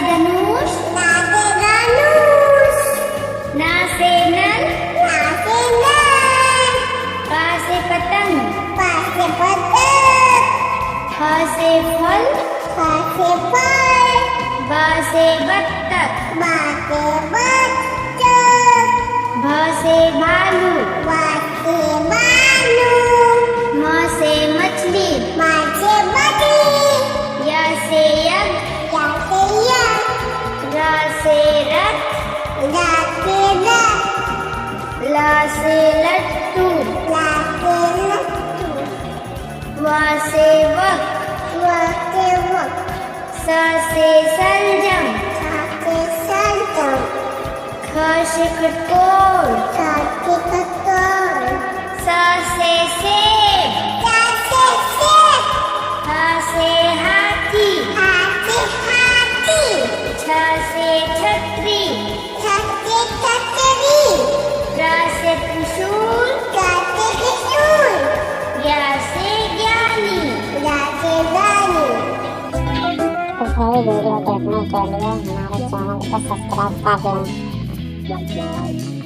धनुष, ना से धनुष, ना से नल, ना से नल, पा से पतंग, पा से पतंग, फ से फल, फ से फल, ब से बत्तख, बा से बत्तख, भ से भालू, वा से भालू, म से मछली, मा से मछली, य से यज्ञ, या से यज्ञ, र से रथ, ला से रथ, ल से लट्टू, ला से लट्टू, व से वक, व से वक, स से सलजम, सा से सलजम, ख से खटोल, सा से कटोल, स से सेब, सा से सेब, ह से हाथी, हा से हाथी, छ से छतरी, छ से छतरी, र से त्रिशूल, गा से त्रिशूल, ज्ञ से ज्ञानी। ला से रानी। तो सही वीडियो देखने के लिए हमारे चैनल को सब्सक्राइब कर दें।